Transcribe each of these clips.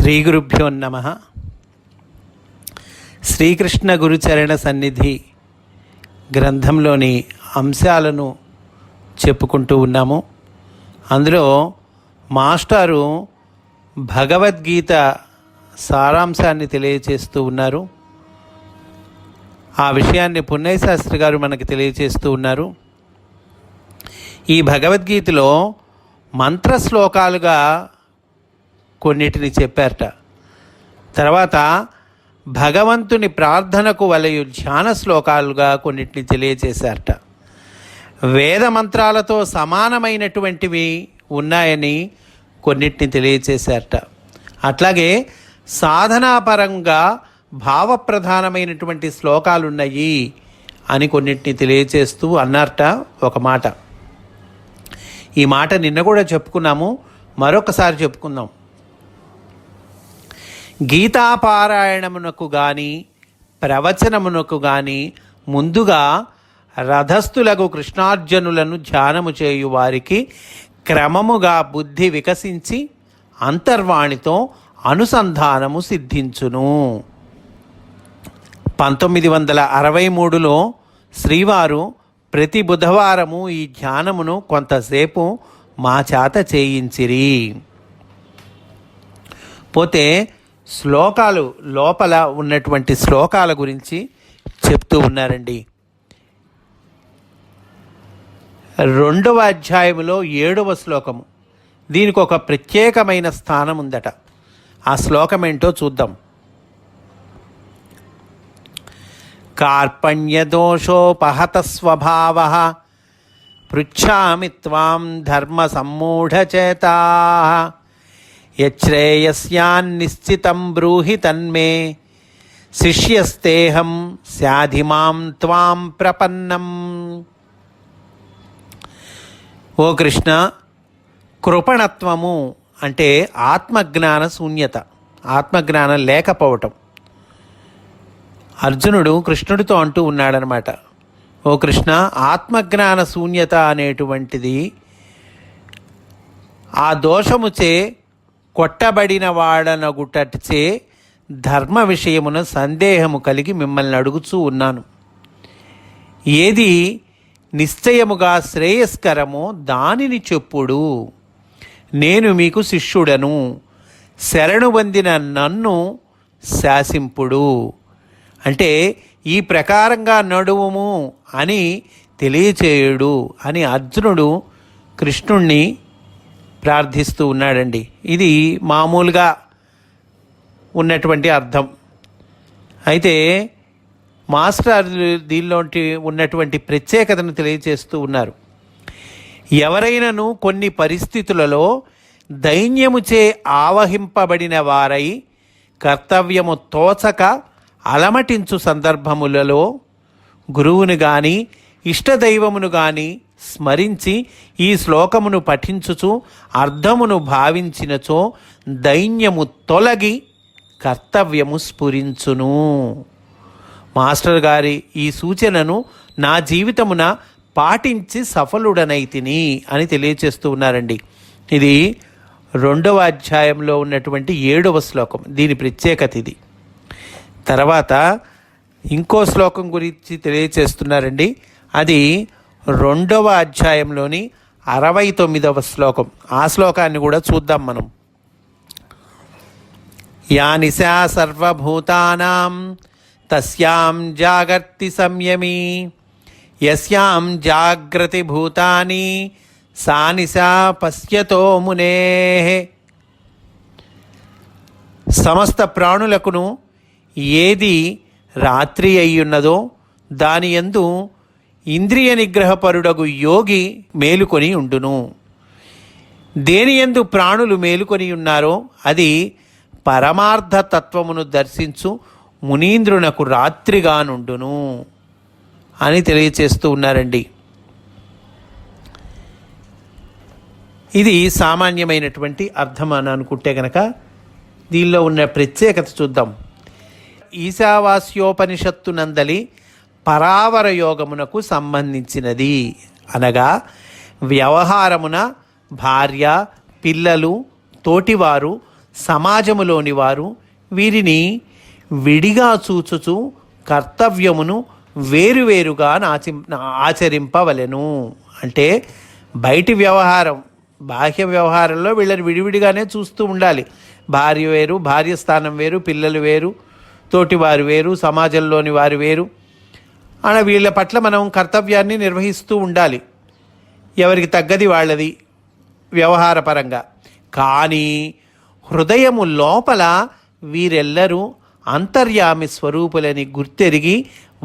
శ్రీ గురుభ్యో నమః. శ్రీకృష్ణ గురుచరణ సన్నిధి గ్రంథంలోని అంశాలను చెప్పుకుంటూ ఉన్నాము. అందులో మాస్టారు భగవద్గీత సారాంశాన్ని తెలియచేస్తూ ఉన్నారు. ఆ విషయాన్ని పున్నయ్య శాస్త్రి గారు మనకి తెలియచేస్తూ ఉన్నారు. ఈ భగవద్గీతలో మంత్ర శ్లోకాలుగా కొన్నిటిని చెప్పారట. తర్వాత భగవంతుని ప్రార్థనకు వలయు ధ్యాన శ్లోకాలుగా కొన్నిటిని తెలియజేశారట. వేద మంత్రాలతో సమానమైనటువంటివి ఉన్నాయని కొన్నిటిని తెలియజేశారట. అట్లాగే సాధనాపరంగా భావప్రధానమైనటువంటి శ్లోకాలు ఉన్నాయి అని కొన్నిటిని తెలియజేస్తూ అన్నారట. ఒక మాట, ఈ మాట నిన్న కూడా చెప్పుకున్నాము, మరొకసారి చెప్పుకుందాం. గీతాపారాయణమునకు కానీ ప్రవచనమునకు కానీ ముందుగా రథస్థులకు కృష్ణార్జునులను ధ్యానము చేయు వారికి క్రమముగా బుద్ధి వికసించి అంతర్వాణితో అనుసంధానము సిద్ధించును. 1963లో శ్రీవారు ప్రతి బుధవారము ఈ ధ్యానమును కొంతసేపు మా చేత చేయించిరి. పోతే శ్లోకాలు లోపల ఉన్నటువంటి శ్లోకాల గురించి చెప్తూ ఉన్నారండి. 2వ అధ్యాయములో 7వ శ్లోకము, దీనికి ఒక ప్రత్యేకమైన స్థానం ఉందట. ఆ శ్లోకం ఏంటో చూద్దాం. కార్పణ్యదోషోపహత స్వభావః పృచ్ఛామి త్వాం ధర్మ సమ్మూఢచేతాః యశ్రేయస్యాన్నిశ్చితం బ్రూహి తన్మే శిష్యస్తేహం స్యాధిమాం త్వాం ప్రపన్నం. ఓ కృష్ణ, కృపణత్వము అంటే ఆత్మజ్ఞాన శూన్యత, ఆత్మజ్ఞానం లేకపోవటం. అర్జునుడు కృష్ణుడితో అంటూ ఉన్నాడనమాట, ఓ కృష్ణ, ఆత్మజ్ఞాన శూన్యత అనేటువంటిది ఆ దోషముచే కొట్టబడిన వాడనగుటచే ధర్మ విషయమున సందేహము కలిగి మిమ్మల్ని అడుగుచూ ఉన్నాను. ఏది నిశ్చయముగా శ్రేయస్కరమో దానిని చెప్పుడు. నేను మీకు శిష్యుడను, శరణు పొందిన నన్ను శాసింపుడు. అంటే ఈ ప్రకారంగా నడువుము అని తెలియచేయుడు అని అర్జునుడు కృష్ణుణ్ణి ప్రార్థిస్తూ ఉన్నాడండి. ఇది మామూలుగా ఉన్నటువంటి అర్థం. అయితే మాస్టర్ దీనిలోంటి ఉన్నటువంటి ప్రత్యేకతను తెలియజేస్తూ ఉన్నారు. ఎవరైనాను కొన్ని పరిస్థితులలో దైన్యముచే ఆవహింపబడిన వారై కర్తవ్యము తోచక అలమటించు సందర్భములలో గురువును కానీ ఇష్టదైవమును కానీ స్మరించి ఈ శ్లోకమును పఠించుచు అర్థమును భావించినచో దైన్యము తొలగి కర్తవ్యము స్ఫురించును. మాస్టర్ గారి ఈ సూచనను నా జీవితమున పాటించి సఫలుడనైతిని అని తెలియచేస్తూ ఉన్నారండి. ఇది 2వ అధ్యాయంలో ఉన్నటువంటి 7వ శ్లోకం, దీని ప్రత్యేకత ఇది. తర్వాత ఇంకో శ్లోకం గురించి తెలియచేస్తున్నారండి. అది 2వ అధ్యాయంలోని 69వ శ్లోకం. ఆ శ్లోకాన్ని కూడా చూద్దాం మనం. యా నిశా సర్వభూతానాం తస్యాం జాగర్తి సంయమీ యస్యాం జాగ్రతి భూతాని సా నిశా పశ్యతో మునేః. సమస్త ప్రాణులకును ఏది రాత్రి అయ్యున్నదో దాని యందు ఇంద్రియ నిగ్రహపరుడగు యోగి మేలుకొని ఉండును. దేని యందు ప్రాణులు మేలుకొని ఉన్నారో అది పరమార్థ తత్వమును దర్శించు మునీంద్రునకు రాత్రిగా నుండును అని తెలియచేస్తూ ఉన్నారండి. ఇది సామాన్యమైనటువంటి అర్థం అని అనుకుంటే కనుక దీనిలో ఉన్న ప్రత్యేకత చూద్దాం. ఈశావాస్యోపనిషత్తు నందలి పరావర యోగమునకు సంబంధించినది అనగా వ్యవహారమున భార్య, పిల్లలు, తోటివారు సమాజములోని వారు వీరిని విడిగా చూచుచు కర్తవ్యమును వేరువేరుగా ఆచరింపవలెను. అంటే బయటి వ్యవహారం, బాహ్య వ్యవహారంలో వీళ్ళని విడివిడిగానే చూస్తూ ఉండాలి. భార్య వేరు, భార్య స్థానం వేరు, పిల్లలు వేరు, తోటివారు వేరు, సమాజంలోని వారు వేరు. అలా వీళ్ళ పట్ల మనం కర్తవ్యాన్ని నిర్వహిస్తూ ఉండాలి, ఎవరికి తగ్గది వాళ్ళది వ్యవహారపరంగా. కానీ హృదయము లోపల వీరెల్లరూ అంతర్యామి స్వరూపులని గుర్తెరిగి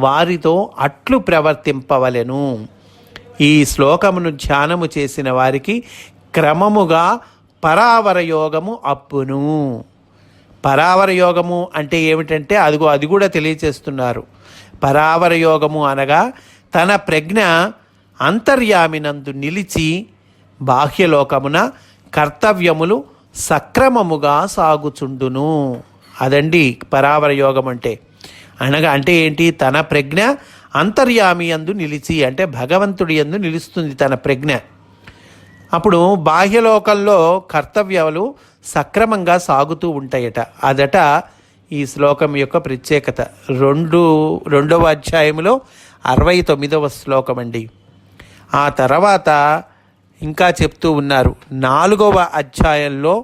వారితో అట్లు ప్రవర్తింపవలెను. ఈ శ్లోకమును ధ్యానము చేసిన వారికి క్రమముగా పరావర యోగము అప్పును. పరావర యోగము అంటే ఏమిటంటే అది కూడా తెలియచేస్తున్నారు. పరావర యోగము అనగా తన ప్రజ్ఞ అంతర్యామినందు నిలిచి బాహ్యలోకమున కర్తవ్యములు సక్రమముగా సాగుచుండును. అదండి పరావర యోగం అంటే. అనగా అంటే ఏంటి? తన ప్రజ్ఞ అంతర్యామి యందు నిలిచి, అంటే భగవంతుడి యందు నిలుస్తుంది తన ప్రజ్ఞ. అప్పుడు బాహ్యలోకంలో కర్తవ్యాలు సక్రమంగా సాగుతూ ఉంటాయట. అదట ఈ శ్లోకం యొక్క ప్రత్యేకత. రెండవ అధ్యాయంలో 69వ శ్లోకం అండి. ఆ తర్వాత ఇంకా చెప్తూ ఉన్నారు 4వ అధ్యాయంలో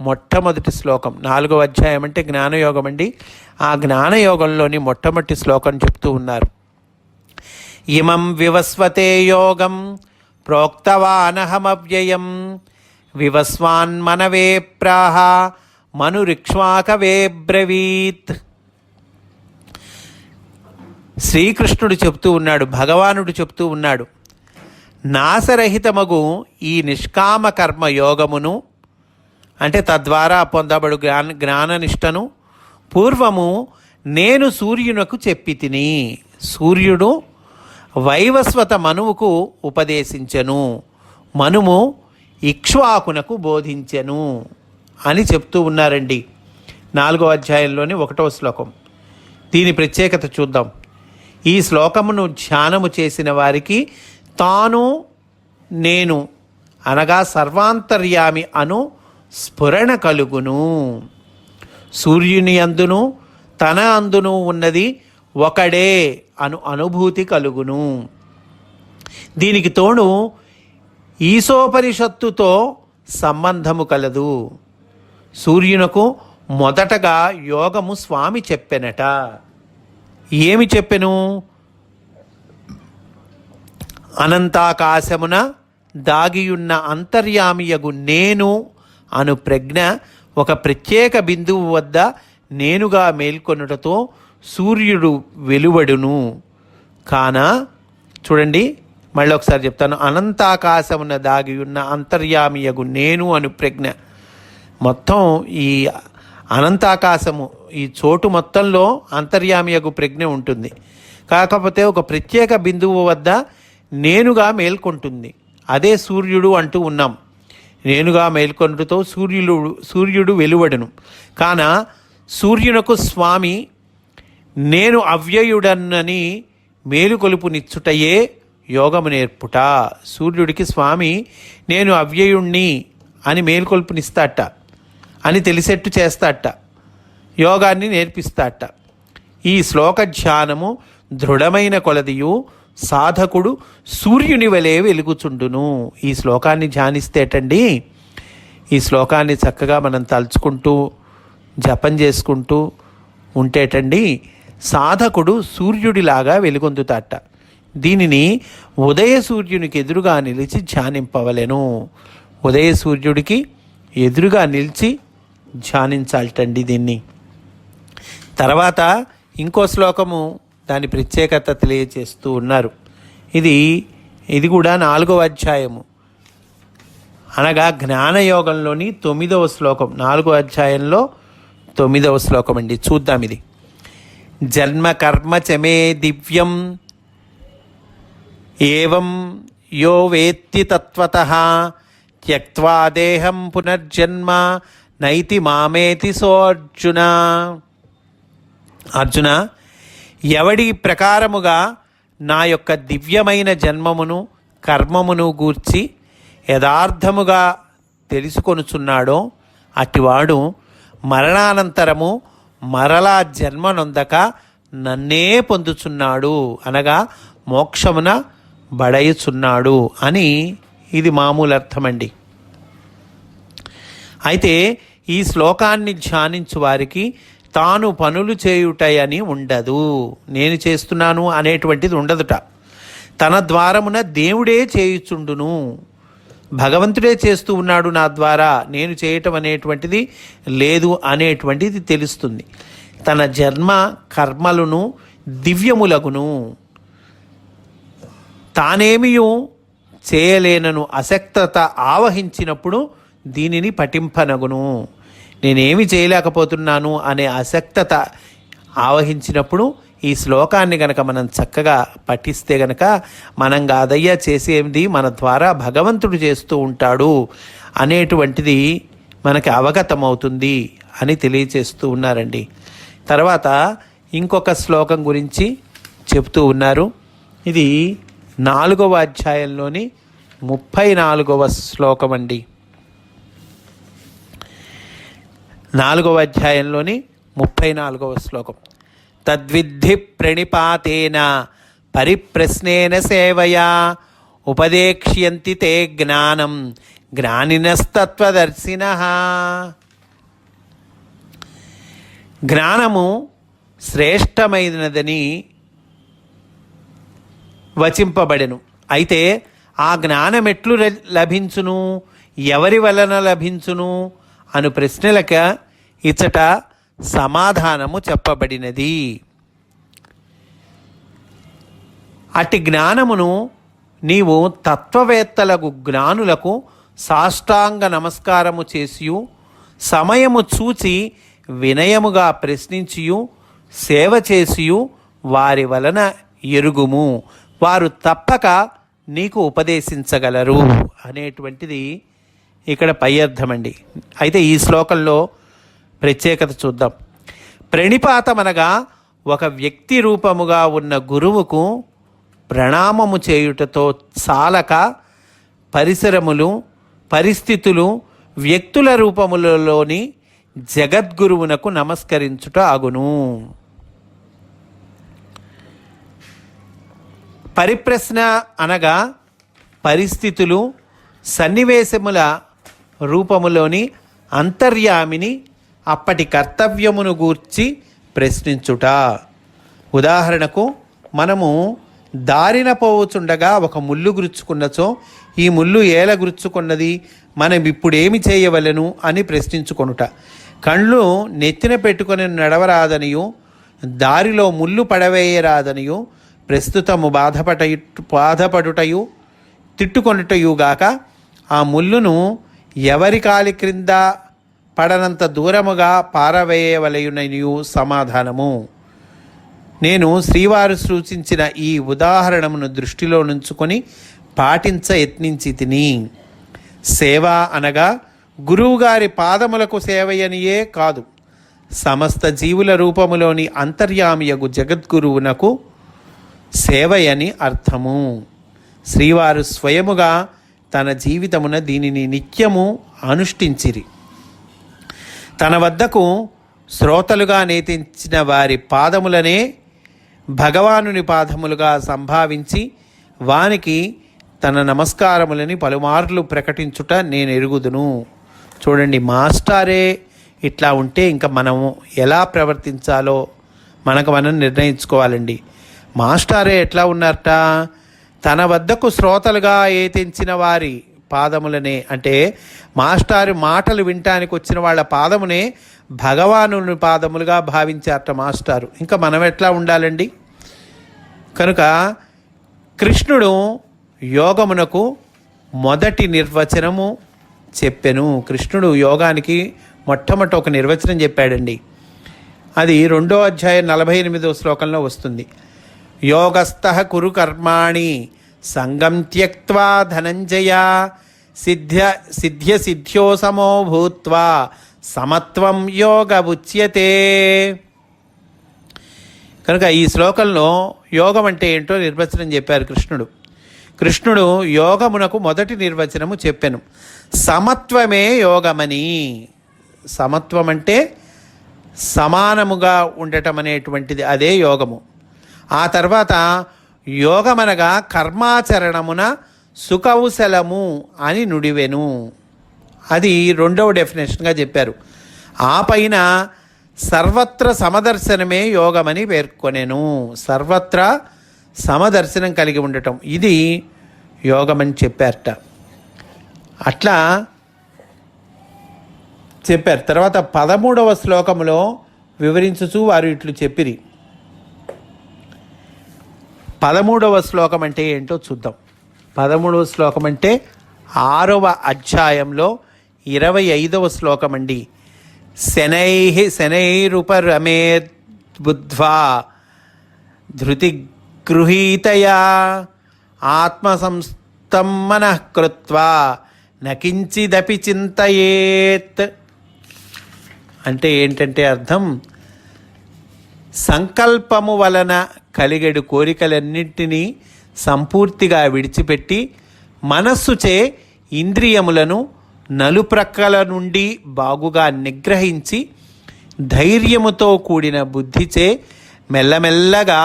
మొట్టమొదటి శ్లోకం. 4వ అధ్యాయం అంటే జ్ఞానయోగం అండి. ఆ జ్ఞానయోగంలోని మొట్టమొదటి శ్లోకం చెప్తూ ఉన్నారు. ఇమం వివస్వతే యోగం ప్రోక్తవానహమవ్యయం వివస్వాన్మనవే ప్రాహ మనురిక్ష్వాకవే బ్రవీత్. శ్రీకృష్ణుడు చెప్తూ ఉన్నాడు, భగవానుడు చెప్తూ ఉన్నాడు, నాశరహితమగు ఈ నిష్కామ కర్మ యోగమును, అంటే తద్వారా పొందబడు జ్ఞాననిష్టను పూర్వము నేను సూర్యునకు చెప్పి తిని. సూర్యుడు వైవస్వత మనువుకు ఉపదేశించెను, మనుము ఇక్ష్వాకునకు బోధించెను అని చెప్తూ ఉన్నారండి. 4వ అధ్యాయంలోని 1వ శ్లోకం. దీని ప్రత్యేకత చూద్దాం. ఈ శ్లోకమును ధ్యానము చేసిన వారికి తాను నేను అనగా సర్వాంతర్యామి అను స్ఫురణ కలుగును. సూర్యుని అందును తన అందును ఉన్నది ఒకడే అను అనుభూతి కలుగును. దీనికి తోడు ఈశోపనిషత్తుతో సంబంధము కలదు. సూర్యునకు మొదటగా యోగము స్వామి చెప్పెనట. ఏమి చెప్పెను? అనంతాకాశమున దాగియున్న అంతర్యామియగు నేను అను ప్రజ్ఞ ఒక ప్రత్యేక బిందువు వద్ద నేనుగా మేల్కొనుటతో సూర్యుడు వెలువడును. కాన చూడండి, మళ్ళీ ఒకసారి చెప్తాను. అనంతాకాశమున దాగియున్న అంతర్యామియగు నేను అను ప్రజ్ఞ. మొత్తం ఈ అనంతాకాశము, ఈ చోటు మొత్తంలో అంతర్యామియగు ప్రజ్ఞ ఉంటుంది. కాకపోతే ఒక ప్రత్యేక బిందువు వద్ద నేనుగా మేల్కొంటుంది. అదే సూర్యుడు అంటూ ఉన్నాం. నేనుగా మేల్కొనుటతో సూర్యుడు వెలువడును. కాన సూర్యునకు స్వామి నేను అవ్యయుడనని మేలుకొలుపునిచ్చుటయే యోగము నేర్పుట. సూర్యుడికి స్వామి నేను అవ్యయుణ్ణి అని మేలుకొలుపునిస్తాట, అని తెలిసేట్టు చేస్తాట, యోగాన్ని నేర్పిస్తాట. ఈ శ్లోక ధ్యానము దృఢమైన కొలదియు సాధకుడు సూర్యుని వలె వెలుగుచుండును. ఈ శ్లోకాన్ని ధ్యానిస్తేటండి, ఈ శ్లోకాన్ని చక్కగా మనం తలుచుకుంటూ జపం చేసుకుంటూ ఉంటేటండి సాధకుడు సూర్యుడిలాగా వెలుగొందుతాట. దీనిని ఉదయ సూర్యునికి ఎదురుగా నిలిచి ధ్యానింపవలెను. ఉదయ సూర్యుడికి ఎదురుగా నిలిచి ధ్యానించాలటండి దీన్ని. తర్వాత ఇంకో శ్లోకము దాని ప్రత్యేకత తెలియచేస్తూ ఉన్నారు. ఇది కూడా 4వ అధ్యాయము అనగా జ్ఞానయోగంలోని 9వ శ్లోకం. 4వ అధ్యాయంలో 9వ శ్లోకం అండి. చూద్దాం ఇది. జన్మ కర్మ చమే దివ్యం ఏవం యో వేత్తి తత్వతః త్యక్త్వా దేహం పునర్జన్మ నైతి మామేతి సోర్జున. అర్జున, ఎవడి ప్రకారముగా నా యొక్క దివ్యమైన జన్మమును కర్మమును గూర్చి యథార్థముగా తెలుసుకొనుచున్నాడో అటివాడు మరణానంతరము మరలా జన్మ నొందక నన్నే పొందుచున్నాడు, అనగా మోక్షమున బడయుచున్నాడు అని ఇది మామూలు అర్థమండి. అయితే ఈ శ్లోకాన్ని ధ్యానించు వారికి తాను పనులు చేయుటయని ఉండదు, నేను చేస్తున్నాను అనేటువంటిది ఉండదుట. తన ద్వారమున దేవుడే చేయుచుండును, భగవంతుడే చేస్తూ ఉన్నాడు నా ద్వారా, నేను చేయటం అనేటువంటిది లేదు అనేటువంటిది తెలుస్తుంది. తన జన్మ కర్మలను దివ్యములగును, తానేమియూ చేయలేనను అశక్తత ఆవహించినప్పుడు దీనిని పఠింపనగును. నేనేమి చేయలేకపోతున్నాను అనే అశక్తత ఆవహించినప్పుడు ఈ శ్లోకాన్ని గనక మనం చక్కగా పఠిస్తే గనక మనం కాదయ్యా చేసేది, మన ద్వారా భగవంతుడు చేస్తూ ఉంటాడు అనేటువంటిది మనకి అవగతమవుతుంది అని తెలియచేస్తూ ఉన్నారండి. తర్వాత ఇంకొక శ్లోకం గురించి చెప్తూ ఉన్నారు. ఇది 4వ అధ్యాయంలోని 34వ శ్లోకం అండి. 4వ అధ్యాయంలోని 34వ శ్లోకం. తద్విద్ధి ప్రణిపాతేన పరిప్రశ్నేన సేవయా ఉపదేక్ష్యంతి తే జ్ఞానం జ్ఞానినస్తత్వదర్శినః. జ్ఞానము శ్రేష్టమైనదని వచింపబడెను. అయితే ఆ జ్ఞానం ఎట్లు లభించును, ఎవరి వలన లభించును అను ప్రశ్నలక ఇచ్చట సమాధానము చెప్పబడినది. అట్టి జ్ఞానమును నీవు తత్వవేత్తలకు జ్ఞానులకు సాష్టాంగ నమస్కారము చేసియు సమయము చూచి వినయముగా ప్రశ్నించియు సేవ చేసియు వారి వలన ఎరుగుము, వారు తప్పక నీకు ఉపదేశించగలరు అనేటువంటిది ఇక్కడ పై అర్థమండి. అయితే ఈ శ్లోకంలో ప్రత్యేకత చూద్దాం. ప్రణిపాతమనగా ఒక వ్యక్తి రూపముగా ఉన్న గురువుకు ప్రణామము చేయుటతో చాలక పరిసరములు, పరిస్థితులు, వ్యక్తుల రూపములలోని జగద్గురువునకు నమస్కరించుట అగును. పరిప్రశ్న అనగా పరిస్థితులు, సన్నివేశముల రూపములోని అంతర్యామిని అప్పటి కర్తవ్యమును గూర్చి ప్రశ్నించుట. ఉదాహరణకు మనము దారిన పోవుచుండగా ఒక ముళ్ళు గురుచుకున్నచో ఈ ముళ్ళు ఏల గురుచుకున్నది, మనం ఇప్పుడేమి చేయవలెను అని ప్రశ్నించుకొనుట. కళ్ళు నెత్తిన పెట్టుకొని నడవరాదనియు దారిలో ముళ్ళు పడవేయరాదనియు ప్రస్తుతము బాధపడుటయు తిట్టుకొనుటయుగాక ఆ ముళ్ళును ఎవరి కాలి క్రింద పడనంత దూరముగా పారవేయవలయుననియు సమాధానము. నేను శ్రీవారు సూచించిన ఈ ఉదాహరణమును దృష్టిలో నుంచుకొని పాటించ యత్నించి తిని. సేవ అనగా గురువుగారి పాదములకు సేవయనియే కాదు, సమస్త జీవుల రూపములోని అంతర్యామియగు జగద్గురువునకు సేవయని అర్థము. శ్రీవారు స్వయముగా తన జీవితమున దీనిని నిత్యము అనుష్ఠించిరి. తన వద్దకు శ్రోతలుగా నేతించిన వారి పాదములనే భగవానుని పాదములుగా సంభావించి వానికి తన నమస్కారములని పలుమార్లు ప్రకటించుట నేను ఎరుగుదును. చూడండి, మాస్టారే ఇట్లా ఉంటే ఇంకా మనము ఎలా ప్రవర్తించాలో మనకు మనం నిర్ణయించుకోవాలండి. మాస్టారే ఎట్లా ఉన్నారట, తన వద్దకు శ్రోతలుగా ఏతించిన వారి పాదములనే, అంటే మాస్టారు మాటలు వినటానికి వచ్చిన వాళ్ళ పాదమునే భగవానుని పాదములుగా భావించారట మాస్టారు. ఇంకా మనం ఎట్లా ఉండాలండి? కనుక కృష్ణుడు యోగమునకు మొదటి నిర్వచనము చెప్పెను. కృష్ణుడు యోగానికి మొట్టమొదటి ఒక నిర్వచనం చెప్పాడండి. అది 2వ అధ్యాయం 48వ శ్లోకంలో వస్తుంది. యోగస్థః కురు కర్మాణి సంగం త్యక్త్వా ధనంజయ సిద్ధ్యో సమో భూత్వా సమత్వం యోగ ఉచ్యతే. కనుక ఈ శ్లోకంలో యోగం అంటే ఏంటో నిర్వచనం చెప్పారు కృష్ణుడు. కృష్ణుడు యోగమునకు మొదటి నిర్వచనము చెప్పెను. సమత్వమే యోగమని. సమత్వం అంటే సమానముగా ఉండటం అనేటువంటిది, అదే యోగము. ఆ తర్వాత యోగమనగా కర్మాచరణమున సుకౌశలము అని నుడివెను. అది రెండవ డెఫినేషన్గా చెప్పారు. ఆ పైన సర్వత్ర సమదర్శనమే యోగమని పేర్కొనేను. సర్వత్రా సమదర్శనం కలిగి ఉండటం, ఇది యోగమని చెప్పారట. అట్లా చెప్పారు. తర్వాత 13వ శ్లోకములో వివరించుచు వారు ఇట్లు చెప్పిరి. 13వ శ్లోకం అంటే ఏంటో చూద్దాం. 13వ శ్లోకం అంటే 6వ అధ్యాయంలో 25వ శ్లోకం అండి. శనైరుపరమేద్ బుద్ధ్వా ధృతి గృహీతయా ఆత్మసంస్థం మనః కృత్వా నకించిదపి చింతయేత్. అంటే ఏంటంటే అర్థం, సంకల్పము వలన కలిగేడు కోరికలన్నింటినీ సంపూర్తిగా విడిచిపెట్టి మనస్సుచే ఇంద్రియములను నలుప్రక్కల నుండి బాగుగా నిగ్రహించి ధైర్యముతో కూడిన బుద్ధిచే మెల్లమెల్లగా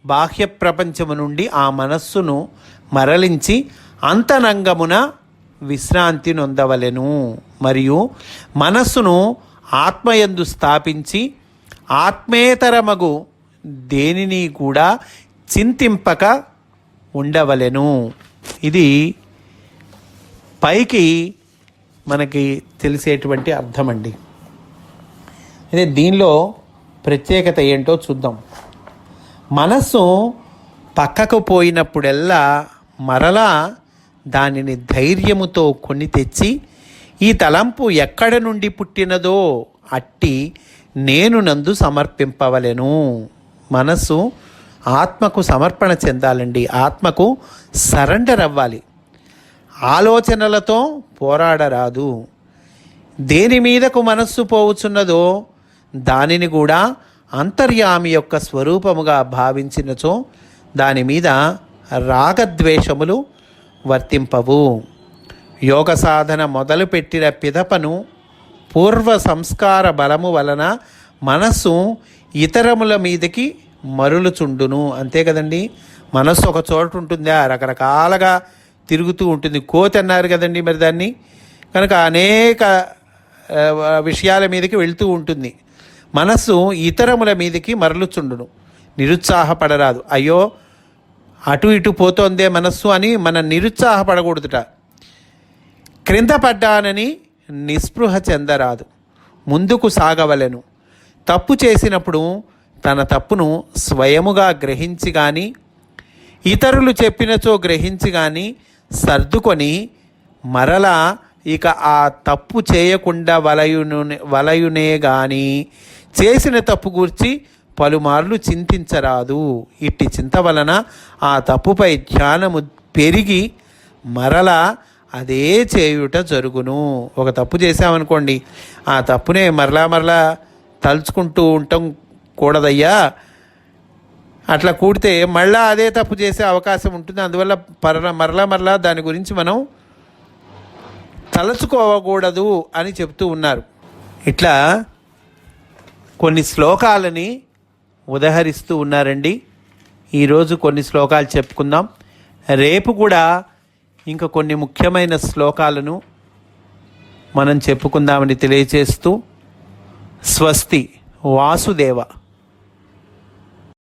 బాహ్య ప్రపంచము నుండి ఆ మనస్సును మరలించి అంతరంగమున విశ్రాంతి నొందవలెను. మరియు మనస్సును ఆత్మయందు స్థాపించి ఆత్మేతరమగు దేనిని కూడా చింతింపక ఉండవలెను. ఇది పైకి మనకి తెలిసేటువంటి అర్థం అండి. అదే దీనిలో ప్రత్యేకత ఏంటో చూద్దాం. మనస్సు పక్కకు పోయినప్పుడల్లా మరలా దానిని ధైర్యముతో కొని తెచ్చి ఈ తలంపు ఎక్కడ నుండి పుట్టినదో అట్టి నేను నందు సమర్పింపవలెను. మనస్సు ఆత్మకు సమర్పణ చెందాలండి. ఆత్మకు సరెండర్ అవ్వాలి. ఆలోచనలతో పోరాడరాదు. దేని మీదకు మనస్సు పోవుచున్నదో దానిని కూడా అంతర్యామి యొక్క స్వరూపముగా భావించినచో దాని మీద రాగద్వేషములు వర్తింపవు. యోగ సాధన మొదలుపెట్టిన పిదపను పూర్వ సంస్కార బలము వలన మనస్సు ఇతరముల మీదకి మరులుచుండును. అంతే కదండి, మనస్సు ఒక చోట ఉంటుందా, రకరకాలుగా తిరుగుతూ ఉంటుంది. కోతి అన్నారు కదండి, మరి దాన్ని కనుక అనేక విషయాల మీదకి వెళ్తూ ఉంటుంది. మనస్సు ఇతరముల మీదకి మరలుచుండును. నిరుత్సాహపడరాదు. అయ్యో అటు ఇటు పోతోందే మనస్సు అని మనం నిరుత్సాహపడకూడదుట. క్రింద పడ్డానని నిస్పృహ చెందరాదు. ముందుకు సాగవలెను. తప్పు చేసినప్పుడు తన తప్పును స్వయముగా గ్రహించి కానీ ఇతరులు చెప్పినచో గ్రహించి కానీ సర్దుకొని మరలా ఇక ఆ తప్పు చేయకుండా వలయునే కానీ చేసిన తప్పు గూర్చి పలుమార్లు చింతించరాదు. ఇట్టి చింత వలన ఆ తప్పుపై ధ్యానము పెరిగి మరలా అదే చేయుట జరుగును. ఒక తప్పు చేసామనుకోండి, ఆ తప్పునే మరలా తలుచుకుంటూ ఉండటం కూడదయ్యా. అట్లా కూడితే మళ్ళా అదే తప్పు చేసే అవకాశం ఉంటుంది. అందువల్ల మరలా దాని గురించి మనం తలుచుకోకూడదు అని చెప్తూ ఉన్నారు. ఇట్లా కొన్ని శ్లోకాలని ఉదహరిస్తూ ఉన్నారండి. ఈరోజు కొన్ని శ్లోకాలు చెప్పుకుందాం. రేపు కూడా ఇంకా కొన్ని ముఖ్యమైన శ్లోకాలను మనం చెప్పుకుందామని తెలియచేస్తూ స్వస్తి. వాసుదేవ.